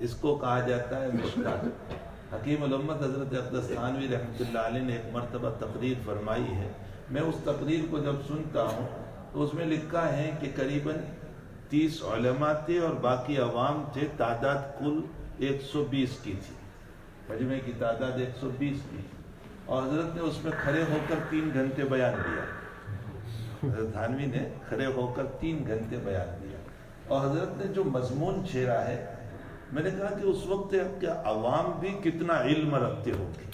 اس کو کہا جاتا ہے مشکات۔ حکیم الامت حضرت اقدس تھانوی رحمۃ اللہ علیہ نے ایک مرتبہ تقریر فرمائی ہے، میں اس تقریر کو جب سنتا ہوں تو اس میں لکھا ہے کہ قریباً 30 علماء تھے اور باقی عوام تھے، تعداد کل 120 کی تھی، مجمع کی تعداد 120 کی، اور حضرت نے اس میں کھڑے ہو کر 3 گھنٹے بیان دیا۔ حضرت تھانوی نے کھڑے ہو کر 3 گھنٹے بیان دیا، اور حضرت نے جو مضمون چھیڑا ہے، میں نے کہا کہ اس وقت اب کیا عوام بھی کتنا علم رکھتے ہوں گے۔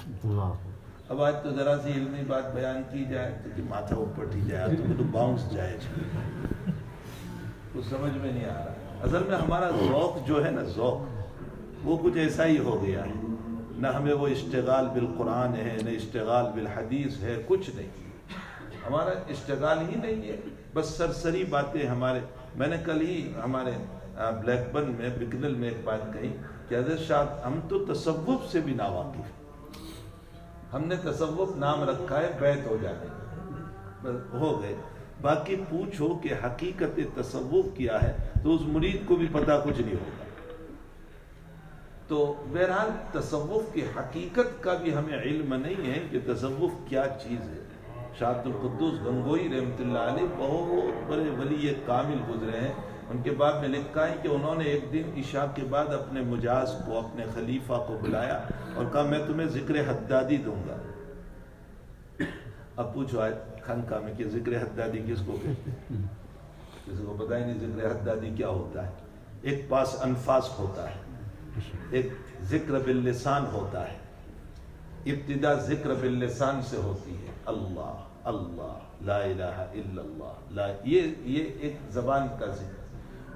اب آج تو ذرا سی علمی بات بیان کی جائے تو کہ ماتھا اوپر ہی جائے تو باؤنس جائے، کچھ سمجھ میں نہیں آ رہا۔ اصل میں ہمارا ذوق جو ہے نا، ذوق وہ کچھ ایسا ہی ہو گیا ہے، نہ ہمیں وہ اشتغال بالقرآن ہے، نہ اشتغال بالحدیث ہے، کچھ نہیں، ہمارا اشتغال ہی نہیں ہے، بس سرسری باتیں ہمارے۔ میں نے کل ہی ہمارے بلیک برن میں بگنل میں ایک بات کہی کہ حضرت شاہ ہم تو تصوف سے بھی ناواقف، ہم نے تصوف نام رکھا ہے بیت ہو جانے، بس ہو گئے، باقی پوچھو کہ حقیقت تصوف کیا ہے تو اس مرید کو بھی پتہ کچھ نہیں ہوگا۔ تو بہرحال تصوف کی حقیقت کا بھی ہمیں علم نہیں ہے کہ تصوف کیا چیز ہے۔ شاہ عبد القدوس گنگوئی رحمۃ اللہ علیہ بہت بڑے ولی کامل گزرے ہیں، ان کے بعد میں لکھا ہے کہ انہوں نے ایک دن عشاء کے بعد اپنے مجاز کو، اپنے خلیفہ کو بلایا اور کہا میں تمہیں ذکر حدادی دوں گا۔ اب پوچھو آج خانقاہ میں کہ ذکر حدادی کس کو کہتے ہیں؟ کسی کو پتہ ہی نہیں ذکر حدادی کیا ہوتا ہے۔ ایک پاس انفاس ہوتا ہے، ایک ذکر باللسان ہوتا ہے، ابتدا ذکر باللسان سے ہوتی ہے، اللہ اللہ لا الہ الا اللہ، لا، یہ ایک زبان کا ذکر۔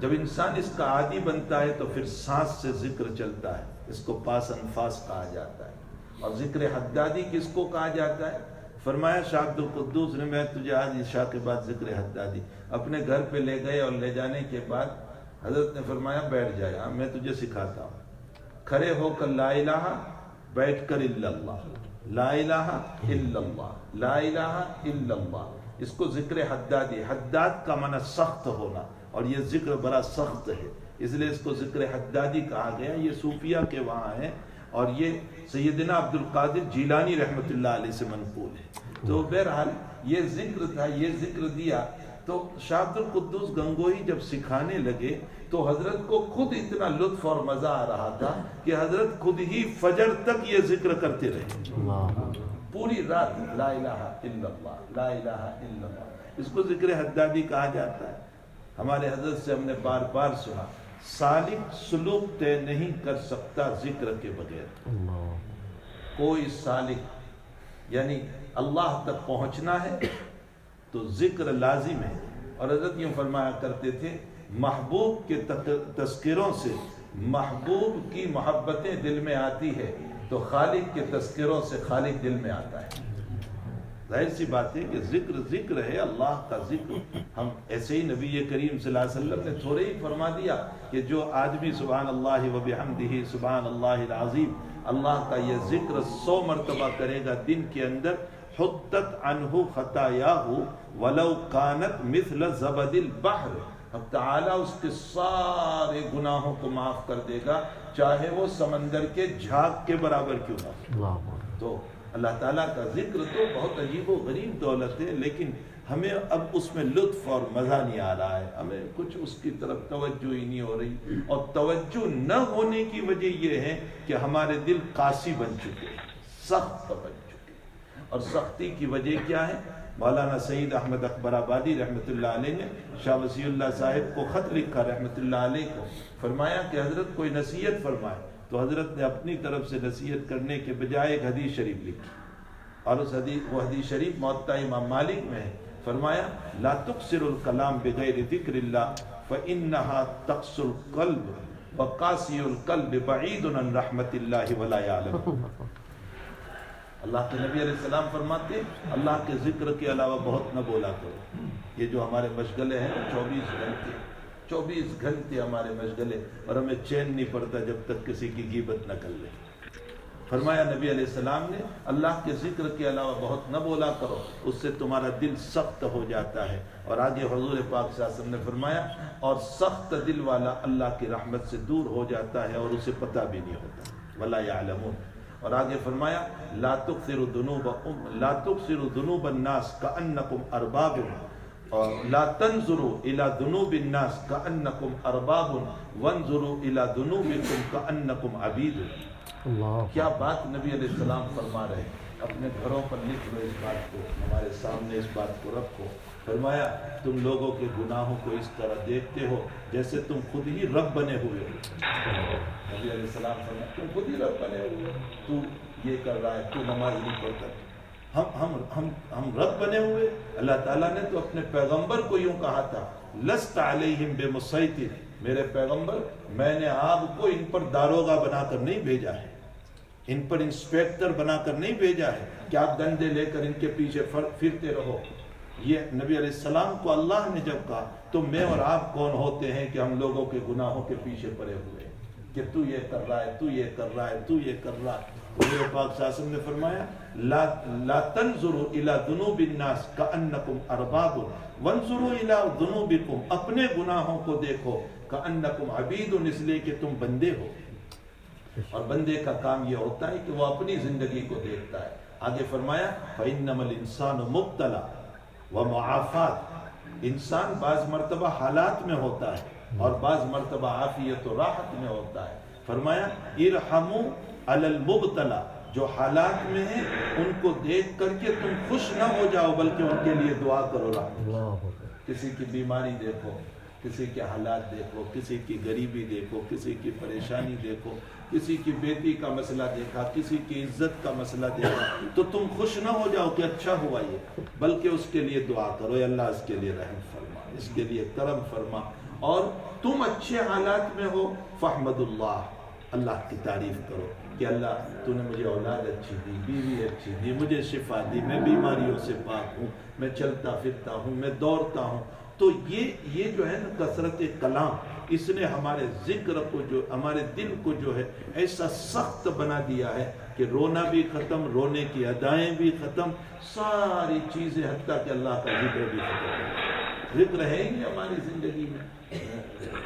جب انسان اس کا عادی بنتا ہے تو پھر سانس سے ذکر چلتا ہے، اس کو پاس انفاس کہا جاتا ہے۔ اور ذکر حدادی کس کو کہا جاتا ہے؟ فرمایا شاہ عبد القدوس نے میں تجھے آج عشاء کے بعد ذکر حدادی، اپنے گھر پہ لے گئے اور لے جانے کے بعد حضرت نے فرمایا بیٹھ جائے، ہاں میں تجھے سکھاتا ہوں، کھڑے ہو کر لا الہ، بیٹھ کر الا اللہ، لا الہ الا اللہ، لا الہ الا اللہ، اس کو ذکر حدادی۔ حداد کا معنی سخت ہونا، اور یہ ذکر بڑا سخت ہے، اس لیے اس کو ذکر حدادی کہا گیا۔ یہ صوفیہ کے وہاں ہے، اور یہ سیدنا عبد القادر جیلانی رحمۃ اللہ علیہ سے منقول ہے۔ تو بہرحال یہ ذکر تھا، یہ ذکر دیا۔ تو شاہ عبد القدوس گنگوئی جب سکھانے لگے تو حضرت کو خود اتنا لطف اور مزہ آ رہا تھا کہ حضرت خود ہی فجر تک یہ ذکر کرتے رہے، پوری رات، لا الہ الا اللہ، لا الہ الا اللہ، اس کو ذکر حدادی کہا جاتا ہے۔ ہمارے حضرت سے ہم نے بار بار سنا، سالک سلوک طے نہیں کر سکتا ذکر کے بغیر۔ کوئی سالک یعنی اللہ تک پہنچنا ہے تو ذکر لازم ہے۔ اور حضرت یوں فرمایا کرتے تھے، محبوب کے تذکروں سے محبوب کی محبتیں دل میں آتی ہے تو خالق کے تذکروں سے خالق دل میں آتا ہے۔ ظاہر سی بات ہے کہ ذکر ذکر ہے، اللہ کا ذکر۔ ہم ایسے ہی نبی کریم صلی اللہ علیہ وسلم نے تھوڑے ہی فرما دیا کہ جو آدمی سبحان اللہ و بحمدہ سبحان اللہ العظیم، اللہ کا یہ ذکر 100 مرتبہ کرے گا دن کے اندر، حطت عنہ خطایاہ ولو کانت مثل زبد البحر، اب تعالیٰ اس کے سارے گناہوں کو معاف کر دے گا، چاہے وہ سمندر کے جھاگ کے برابر کیوں نہ ہو۔ تو اللہ تعالیٰ کا ذکر تو بہت عجیب و غریب دولت ہے، لیکن ہمیں اب اس میں لطف اور مزہ نہیں آ رہا ہے، ہمیں کچھ اس کی طرف توجہ ہی نہیں ہو رہی، اور توجہ نہ ہونے کی وجہ یہ ہے کہ ہمارے دل قاسی بن چکے ہیں، سخت بن چکے ہیں۔ اور سختی کی وجہ کیا ہے؟ مولانا سعید احمد اکبر آبادی رحمۃ اللہ علیہ نے شاہ وسیع اللہ صاحب کو خط لکھا رحمۃ اللہ علیہ کو، فرمایا کہ حضرت کوئی نصیحت فرمائے، تو حضرت نے اپنی طرف سے نصیحت کرنے کے بجائے ایک حدیث شریف لکھی، اور اس وہ حدیث شریف موطا امام مالک میں ہے۔ فرمایا لا تکثر الکلام بغیر ذکر اللہ فإنها تقسو القلب وقاسی القلب بعید عن رحمت اللہ ولا یعلم۔ اللہ کے نبی علیہ السلام فرماتے اللہ کے ذکر کے علاوہ بہت نہ بولا کرو۔ یہ جو ہمارے مشغلے ہیں 24 گھنٹے ہمارے مشغلے، اور ہمیں چین نہیں پڑتا جب تک کسی کی غیبت نہ کر لیں۔ فرمایا نبی علیہ السلام نے اللہ کے ذکر کے علاوہ بہت نہ بولا کرو، اس سے تمہارا دل سخت ہو جاتا ہے۔ اور آگے حضور پاک صلی اللہ علیہ وسلم نے فرمایا اور سخت دل والا اللہ کی رحمت سے دور ہو جاتا ہے اور اسے پتہ بھی نہیں ہوتا، ولا یعلمون۔ اور آگے فرمایا لا تکثروا ذنوب الناس کأنکم ارباب، اور لا تنظروا الى ذنوب الناس کأنکم ارباب وانظروا الى ذنوبکم کأنکم عبید۔ کیا بات نبی علیہ السلام فرما رہے ہیں، اپنے گھروں پر لکھ لو اس بات کو، ہمارے سامنے اس بات کو رکھو۔ فرمایا تم لوگوں کے گناہوں کو اس طرح دیکھتے ہو جیسے تم خود ہی رب بنے ہوئے ہو۔ نبی علیہ السلام فرمایا تم خود ہی رب بنے ہوئے ہو، تو یہ کر رہا ہے، تو نماز نہیں پڑھتا، ہم رب بنے ہوئے۔ اللہ تعالیٰ نے تو اپنے پیغمبر کو یوں کہا تھا لست علیہم بمسیطر، میرے پیغمبر میں نے آپ کو ان پر داروغہ بنا کر نہیں بھیجا ہے، ان پر انسپیکٹر بنا کر نہیں بھیجا ہے کہ آپ ڈنڈے لے کر ان کے پیچھے پھرتے رہو۔ یہ نبی علیہ السلام کو اللہ نے جب کہا تو میں اور آپ کون ہوتے ہیں کہ ہم لوگوں کے گناہوں کے پیچھے پڑے ہوئے کہ تو یہ کر رہا ہے، تو یہ کر رہا ہے، تو یہ کر رہا ہے۔ حضور پاک صلی اللہ علیہ وسلم نے فرمایا لا تنظروا الى ذنوب الناس کأنکم ارباب وانظروا الى ذنوبکم، اپنے گناہوں کو دیکھو کأنکم عبید، اس لیے کہ تم بندے ہو۔ اور بندے کا کام یہ ہوتا ہے کہ وہ اپنی زندگی کو دیکھتا ہے۔ آگے فرمایا فإنما الانسان مبتلا ومعافات، انسان بعض مرتبہ حالات میں ہوتا ہے اور بعض مرتبہ عافیت و راحت میں ہوتا ہے۔ فرمایا ارحموا علی المبتلا، جو حالات میں ہیں ان کو دیکھ کر کے تم خوش نہ ہو جاؤ بلکہ ان کے لیے دعا کرو۔ کسی کی بیماری دیکھو، کسی کے حالات دیکھو، کسی کی غریبی دیکھو، کسی کی پریشانی دیکھو، کسی کی بیٹی کا مسئلہ دیکھا، کسی کی عزت کا مسئلہ دیکھا، تو تم خوش نہ ہو جاؤ کہ اچھا ہوا یہ، بلکہ اس کے لیے دعا کرو، اے اللہ اس کے لیے رحم فرما، اس کے لیے کرم فرما۔ اور تم اچھے حالات میں ہو فاحمد اللہ، اللہ کی تعریف کرو کہ اللہ تو نے مجھے اولاد اچھی دی، بیوی اچھی دی، مجھے شفا دی، میں بیماریوں سے پاک ہوں، میں چلتا پھرتا ہوں، میں دوڑتا ہوں۔ تو یہ جو ہے نا کثرت کلام، اس نے ہمارے ذکر کو، جو ہمارے دل کو جو ہے ایسا سخت بنا دیا ہے کہ رونا بھی ختم، رونے کی ادائیں بھی ختم، ساری چیزیں، حتیٰ کہ اللہ کا ذکر بھی ختم۔ ذکر ہے ہی نہیں ہماری زندگی میں،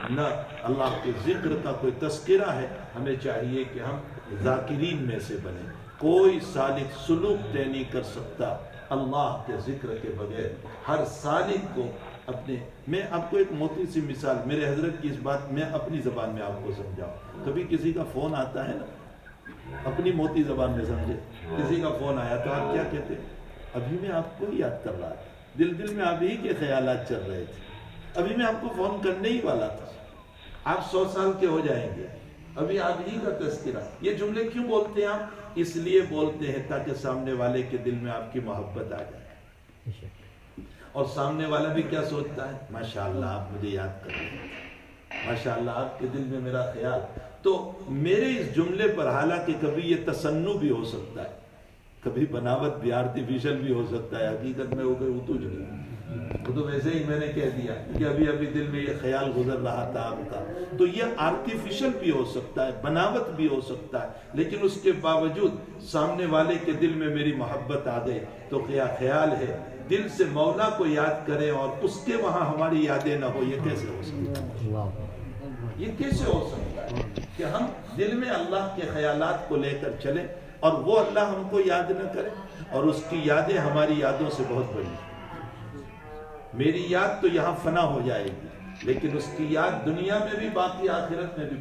نہ اللہ کے ذکر کا کوئی تذکرہ ہے۔ ہمیں چاہیے کہ ہم ذاکرین میں سے بنیں۔ کوئی سالک سلوک طے نہیں کر سکتا اللہ کے ذکر کے بغیر۔ ہر سالک کو اپنے، میں آپ کو ایک موٹی سی مثال، میرے حضرت کی اس بات میں اپنی زبان میں آپ کو سمجھاؤں۔ کبھی کسی کا فون آتا ہے نا، اپنی موٹی زبان میں سمجھے، کسی کا فون آیا تو آپ کیا کہتے ہیں؟ ابھی میں آپ کو ہی یاد کر رہا تھا، دل میں آپ ہی کے خیالات چل رہے تھے، ابھی میں آپ کو فون کرنے ہی والا تھا، آپ 100 سال کے ہو جائیں گے، ابھی آپ ہی کا تذکرہ۔ یہ جملے کیوں بولتے ہیں آپ؟ اس لیے بولتے ہیں تاکہ سامنے والے کے دل میں آپ کی محبت آ جائے، اور سامنے والا بھی کیا سوچتا ہے، ماشاءاللہ آپ مجھے یاد کر رہے ہیں، ماشاءاللہ آپ کے دل میں میرا خیال۔ تو میرے اس جملے پر، حالانکہ کبھی یہ تصنع بھی ہو سکتا ہے، کبھی بناوٹ بھی آرٹیفیشل بھی ہو سکتا ہے، حقیقت میں وہ کوئی اتو جو وہ تو ویسے ہی میں نے کہہ دیا کہ ابھی دل میں یہ خیال گزر رہا تھا آپ کا، تو یہ آرٹیفیشل بھی ہو سکتا ہے، بناوٹ بھی ہو سکتا ہے، لیکن اس کے باوجود سامنے والے کے دل میں میری محبت آ گئی تو کیا خیال ہے، دل سے مولا کو یاد کریں اور اس کے وہاں ہماری یادیں نہ ہو، یہ کیسے ہو سکتا ہے؟ یہ کیسے ہو سکتا ہے کہ ہم دل میں اللہ کے خیالات کو لے کر چلیں اور وہ اللہ ہم کو یاد نہ کرے، اور اس کی یادیں ہماری یادوں سے بہت بڑی ہیں۔ میری یاد تو یہاں فنا ہو جائے گی، لیکن اس کی یاد دنیا میں بھی باقی، آخرت میں بھی باقی۔